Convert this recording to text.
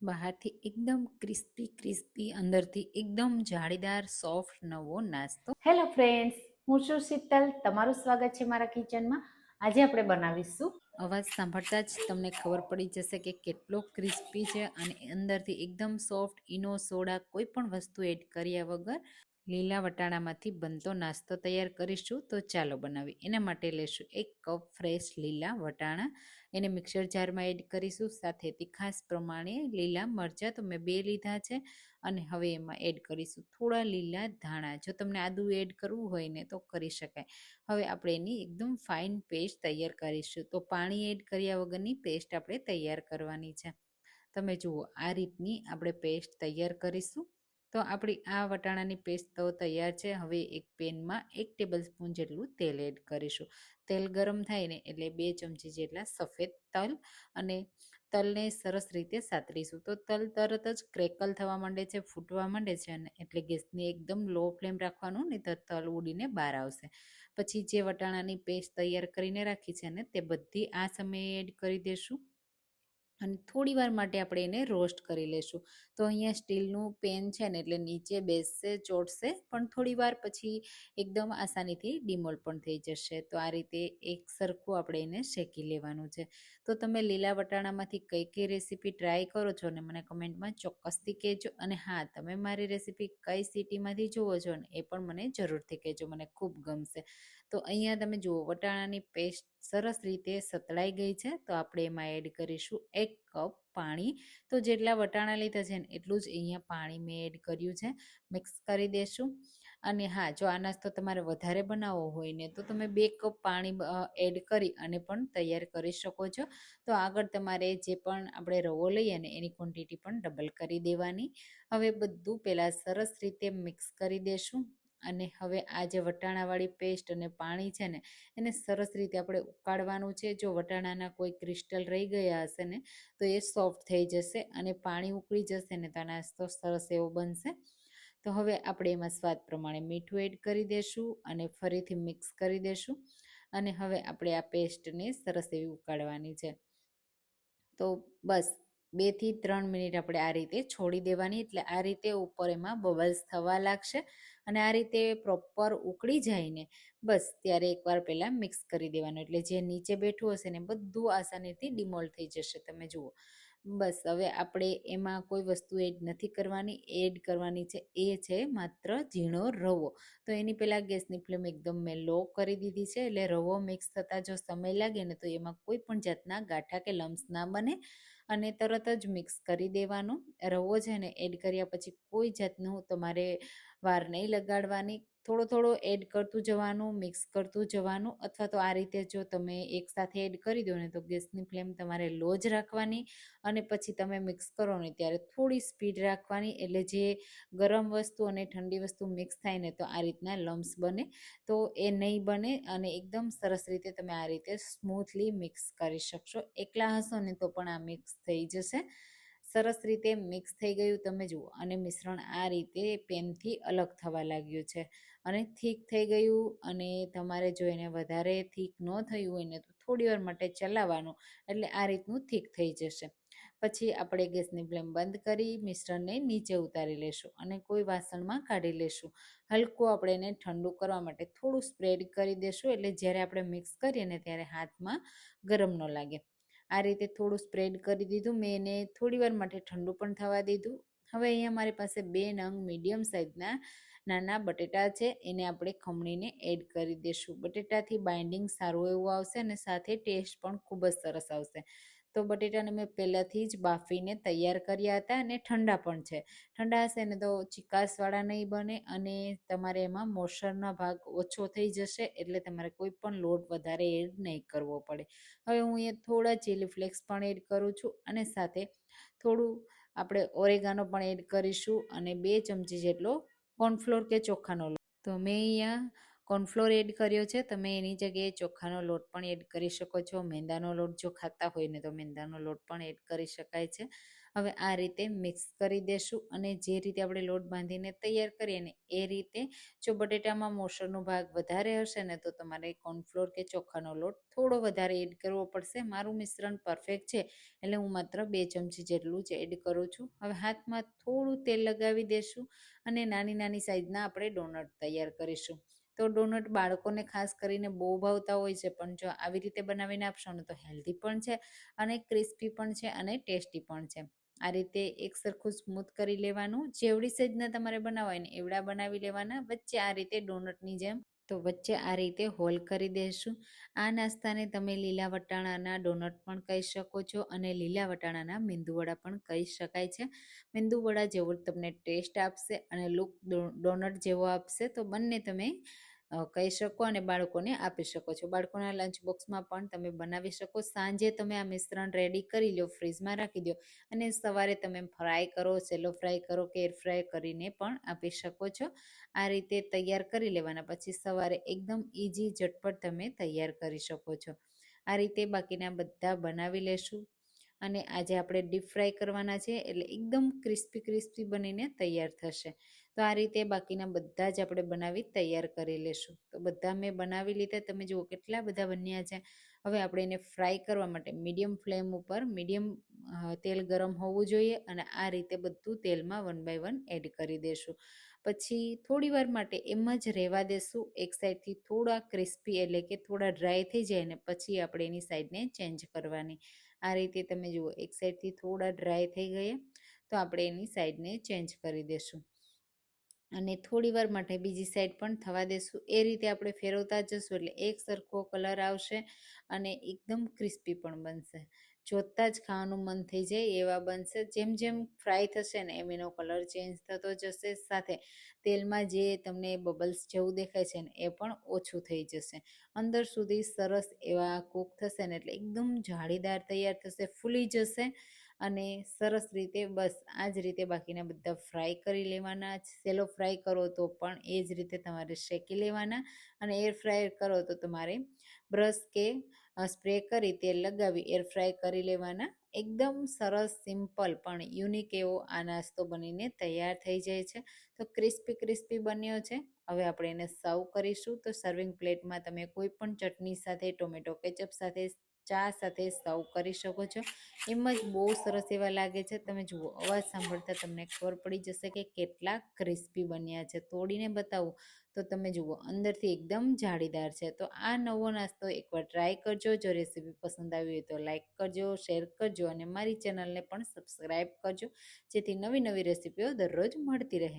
બહારથી એકદમ crispy crispy, અંદરથી એકદમ જાળીદાર સોફ્ટ નવો નાસ્તો. હેલો ફ્રેન્ડ્સ, હું છું શીતલ. તમારું સ્વાગત છે મારા કિચનમાં. આજે આપણે બનાવીશું અવાજ સાંભળતા જ તમને ખબર પડી જશે કે કેટલો ક્રિસ્પી છે અને અંદરથી એકદમ સોફ્ટ. ઈનો સોડા કોઈ પણ વસ્તુ એડ કર્યા વગર લીલા વટાણામાંથી બનતો નાસ્તો તૈયાર કરીશું. તો ચાલો બનાવી. એના માટે લેશું 1 કપ ફ્રેશ લીલા વટાણા. એને મિક્સર જારમાં એડ કરીશું. સાથે તીખાસ પ્રમાણે લીલા મરચાં તો મેં 2 લીધા છે. અને હવે એમાં એડ કરીશું થોડા લીલા ધાણા. જો તમને આદુ એડ કરવું હોય ને તો કરી શકાય. હવે આપણે એની એકદમ ફાઇન પેસ્ટ તૈયાર કરીશું. તો પાણી એડ કર્યા વગરની પેસ્ટ આપણે તૈયાર કરવાની છે. તમે જુઓ આ રીતની આપણે પેસ્ટ તૈયાર કરીશું. તો આપણી આ વટાણાની પેસ્ટ તો તૈયાર છે. હવે એક પેનમાં 1 ટેબલ સ્પૂન જેટલું તેલ એડ કરીશું. તેલ ગરમ થાય ને એટલે 2 ચમચી જેટલા સફેદ તલ અને તલને સરસ રીતે સાતરીશું. તો તલ તરત જ ક્રેકલ થવા માંડે છે, ફૂટવા માંડે છે, અને એટલે ગેસની એકદમ લો ફ્લેમ રાખવાનું, નહીં તો તલ ઉડીને બહાર આવશે. પછી જે વટાણાની પેસ્ટ તૈયાર કરીને રાખી છે ને તે બધી આ સમયે એડ કરી દેશું. અને થોડી વાર માટે આપણે એને રોસ્ટ કરી લેશું. તો અહીંયા સ્ટીલનું પેન છે ને એટલે નીચે બેસશે, ચોટશે, પણ થોડી વાર પછી એકદમ આસાનીથી ડિમોલ્ડ પણ થઈ જશે. તો આ રીતે એક સરખું આપણે એને શેકી લેવાનું છે. તો તમે લીલા વટાણામાંથી કઈ કઈ રેસીપી ટ્રાય કરો છો ને મને કમેન્ટમાં ચોક્કસથી કહેજો. અને હા, તમે મારી રેસીપી કઈ સિટીમાંથી જુઓ છો ને એ પણ મને જરૂરથી કહેજો, મને ખૂબ ગમશે. તો અહીંયા તમે જુઓ વટાણાની પેસ્ટ સરસ રીતે સતળાઈ ગઈ છે. તો આપણે એમાં એડ કરીશું 1 કપ પાણી. તો જેટલા વટાણા લીધા છે ને એટલું જ અહીંયા પાણી મેં એડ કર્યું છે. મિક્સ કરી દેશું. અને હા, જો આ નાસ્તો તમારે વધારે બનાવવો હોય ને તો તમે 2 કપ પાણી એડ કરી અને પણ તૈયાર કરી શકો છો. તો આગળ તમારે જે પણ આપણે રવો લઈએ ને એની ક્વોન્ટિટી પણ ડબલ કરી દેવાની. હવે બધું પહેલાં સરસ રીતે મિક્સ કરી દેશું. અને હવે આ જે વટાણાવાળી પેસ્ટ અને પાણી છે ને એને સરસ રીતે આપણે ઉકાળવાનું છે. જો વટાણાના કોઈ ક્રિસ્ટલ રહી ગયા હશે ને તો એ સોફ્ટ થઈ જશે અને પાણી ઉકળી જશે ને તો આ નાસ્તો સરસ એવો બનશે. તો હવે આપણે એમાં સ્વાદ પ્રમાણે મીઠું એડ કરી દેશું અને ફરીથી મિક્સ કરી દેશું. અને હવે આપણે આ પેસ્ટને સરસ એવી ઉકાળવાની છે. તો બસ 2 થી 3 મિનિટ આપણે આ રીતે છોડી દેવાની. એટલે આ રીતે ઉપર એમાં બબલ્સ થવા લાગશે અને આ રીતે પ્રોપર ઉકળી જાય ને બસ ત્યારે એકવાર પહેલાં મિક્સ કરી દેવાનું. એટલે જે નીચે બેઠું હશે ને બધું આસાનીથી ડિમોલ્ડ થઈ જશે. તમે જુઓ બસ હવે આપણે એમાં કોઈ વસ્તુ એડ નથી કરવાની. એડ કરવાની છે એ છે માત્ર ઝીણો રવો. તો એની પહેલાં ગેસની ફ્લેમ એકદમ મેં લો કરી દીધી છે. એટલે રવો મિક્સ થતાં જો સમય લાગે ને તો એમાં કોઈ પણ જાતના ગાંઠા કે લમ્સ ના બને અને તરત જ મિક્સ કરી દેવાનું. રવો છે ને એડ કર્યા પછી કોઈ જાતનું તમારે વાર નહીં લગાડવાની. થોડો થોડો એડ કરતું જવાનું, મિક્સ કરતું જવાનું. અથવા તો આ રીતે જો તમે એકસાથે એડ કરી દો ને તો ગેસની ફ્લેમ તમારે લો જ રાખવાની. અને પછી તમે મિક્સ કરો ને ત્યારે થોડી સ્પીડ રાખવાની. એટલે જે ગરમ વસ્તુ અને ઠંડી વસ્તુ મિક્સ થાય ને તો આ રીતના લમ્સ બને તો એ નહીં બને અને એકદમ સરસ રીતે તમે આ રીતે સ્મૂથલી મિક્સ કરી શકશો. એકલા હશો ને તો પણ આ મિક્સ થઈ જશે. સરસ રીતે મિક્સ થઈ ગયું તમે જુઓ. અને મિશ્રણ આ રીતે પેનથી અલગ થવા લાગ્યું છે અને થીક થઈ ગયું. અને તમારે જો એને વધારે થીક ન થયું હોય ને તો થોડી વાર માટે ચલાવવાનું. એટલે આ રીતનું થીક થઈ જશે. પછી આપણે ગેસની ફ્લેમ બંધ કરી મિશ્રણને નીચે ઉતારી લેશું અને કોઈ વાસણમાં કાઢી લેશું. હલકું આપણે એને ઠંડુ કરવા માટે થોડું સ્પ્રેડ કરી દેશું. એટલે જ્યારે આપણે મિક્સ કરીએ ને ત્યારે હાથમાં ગરમ ન લાગે. આ રીતે થોડું સ્પ્રેડ કરી દીધું. મેં એને થોડી વાર માટે ઠંડુ પણ થવા દીધું. હવે અહીંયા મારી પાસે 2 નંગ મીડિયમ સાઇઝના નાના બટેટા છે. એને આપણે ખમણીને એડ કરી દઈશું. બટેટાથી બાઇન્ડિંગ સારું એવું આવશે અને સાથે ટેસ્ટ પણ ખૂબ જ સરસ આવશે. તો બટેટાને મેં પહેલાંથી જ બાફીને તૈયાર કર્યા હતા અને ઠંડા પણ છે. ઠંડા હશે ને તો ચિકાસવાળા નહીં બને અને તમારે એમાં મોસળનો ભાગ ઓછો થઈ જશે. એટલે તમારે કોઈ પણ લોટ વધારે એડ નહીં કરવો પડે. હવે હું અહીંયા થોડા ચીલી ફ્લેક્સ પણ એડ કરું છું અને સાથે થોડું આપણે ઓરેગાનો પણ એડ કરીશું અને 2 ચમચી જેટલો કોર્નફ્લોર કે ચોખાનો લોટ. તો મેં અહીંયા કોર્નફ્લોર એડ કર્યો છે. તમે એની જગ્યાએ ચોખાનો લોટ પણ એડ કરી શકો છો. મેંદાનો લોટ જો ખાતા હોય ને તો મેંદાનો લોટ પણ એડ કરી શકાય છે. હવે આ રીતે મિક્સ કરી દેશું અને જે રીતે આપણે લોટ બાંધીને તૈયાર કરીએ ને એ રીતે. જો બટેટામાં મોસળનો ભાગ વધારે હશે ને તો તમારે કોર્નફ્લોર કે ચોખાનો લોટ થોડો વધારે એડ કરવો પડશે. મારું મિશ્રણ પરફેક્ટ છે એટલે હું માત્ર 2 ચમચી જેટલું જ એડ કરું છું. હવે હાથમાં થોડું તેલ લગાવી દેશું અને નાની નાની સાઈઝના આપણે ડોનટ તૈયાર કરીશું. તો ડોનટ બાળકોને ખાસ કરીને બહુ ભાવતા હોય છે, પણ જો આવી રીતે બનાવીને આપશો ને તો હેલ્ધી પણ છે અને ક્રિસ્પી પણ છે અને ટેસ્ટી પણ છે. આ રીતે એક સરખું સ્મૂથ કરી લેવાનું. જેવડી સાઈઝના તમારે બનાવવા હોય ને એવડા બનાવી લેવાના. વચ્ચે આ રીતે ડોનટની જેમ તો વચ્ચે આ રીતે હોલ કરી દેશું. આ નાસ્તાને તમે લીલા વટાણાના ડોનટ પણ કહી શકો છો અને લીલા વટાણાના મેંદુવડા પણ કહી શકાય છે. મેંદુવડા જેવો તમને ટેસ્ટ આપશે અને લુક ડોનટ જેવો આપશે. તો બંને તમે કહી શકો અને બાળકોને આપી શકો છો. બાળકોના લંચ બોક્સમાં પણ તમે બનાવી શકો. સાંજે તમે આ મિશ્રણ રેડી કરી લો, ફ્રીજમાં રાખી દો અને સવારે તમે ફ્રાય કરો, સેલો ફ્રાય કરો કે એર ફ્રાય કરીને પણ આપી શકો છો. આ રીતે તૈયાર કરી લેવાના. પછી સવારે એકદમ ઇઝી ઝટપટ તમે તૈયાર કરી શકો છો. આ રીતે બાકીના બધા બનાવી લેશું અને આજે આપણે ડીપ ફ્રાય કરવાના છે એટલે એકદમ ક્રિસ્પી બનીને તૈયાર થશે. તો આ રીતે બાકીના બધા જ આપણે બનાવી તૈયાર કરી લેશું. તો બધા મેં બનાવી લીધા. તમે જુઓ કેટલા બધા બન્યા છે. હવે આપણે એને ફ્રાય કરવા માટે મીડિયમ ફ્લેમ ઉપર મીડિયમ તેલ ગરમ હોવું જોઈએ અને આ રીતે બધું તેલમાં 1 બાય 1 એડ કરી દેશું. પછી થોડી વાર માટે એમ જ રહેવા દેશું. એક સાઈડથી થોડા ક્રિસ્પી એટલે કે થોડા ડ્રાય થઈ જાય ને પછી આપણે એની સાઈડને ચેન્જ કરવાની. આ રીતે તમે જુઓ એક સાઈડથી થોડા ડ્રાય થઈ ગયા તો આપણે એની સાઈડને ચેન્જ કરી દેશું અને થોડી વાર માટે બીજી સાઈડ પણ થવા દેશું. એ રીતે આપણે ફેરવતા જશું એટલે એક સરખો કલર આવશે અને એકદમ ક્રિસ્પી પણ બનશે. જોતાં જ ખાવાનું મન થઈ જાય એવા બનશે. જેમ જેમ ફ્રાય થશે ને એમ એનો કલર ચેન્જ થતો જશે. સાથે તેલમાં જે તમને બબલ્સ જેવું દેખાય છે ને એ પણ ઓછું થઈ જશે. અંદર સુધી સરસ એવા કૂક થશે ને એટલે એકદમ જાળીદાર તૈયાર થશે, ફૂલી જશે અને સરસ રીતે બસ આ જ રીતે બાકીના બધા ફ્રાય કરી લેવાના. સેલો ફ્રાય કરો તો પણ એ જ રીતે તમારે શેકી લેવાના અને એર ફ્રાય કરો તો તમારે બ્રશ કે સ્પ્રે કરી તેલ લગાવી એર ફ્રાય કરી લેવાના. એકદમ સરસ સિમ્પલ પણ યુનિક એવો આ નાસ્તો બનીને તૈયાર થઈ જાય છે. તો ક્રિસ્પી બન્યો છે. હવે આપણે એને સર્વ કરીશું. તો સર્વિંગ પ્લેટમાં તમે કોઈ પણ ચટણી સાથે, ટોમેટો કેચઅપ સાથે, ચા સાથે સર્વ કરી શકો છો. એમ જ બહુ સરસ એવા લાગે છે. તમે જુઓ અવાજ સાંભળતા તમને ખબર પડી જશે કે કેટલા ક્રિસ્પી બન્યા છે. તોડીને બતાવું તો તમે જુઓ અંદરથી એકદમ જાળીદાર છે. તો આ નવો નાસ્તો એકવાર ટ્રાય કરજો. જો રેસીપી પસંદ આવી હોય તો લાઈક કરજો, શેર કરજો અને મારી ચેનલને પણ સબસ્ક્રાઈબ કરજો જેથી નવી રેસીપીઓ દરરોજ મળતી રહે.